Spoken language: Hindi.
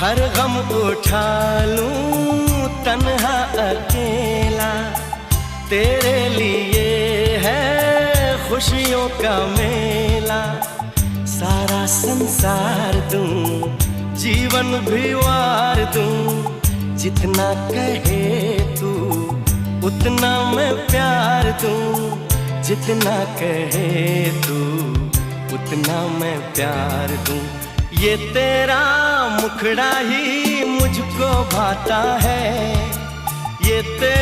हर गम उठा लूं तन्हा अकेला, तेरे लिए है खुशियों का मेला। सारा संसार दूं, जीवन भी वार दूं, जितना कहे तू उतना मैं प्यार दूं। जितना कहे तू उतना मैं प्यार दूं। ये तेरा मुखड़ा ही मुझको भाता है, ये तेरा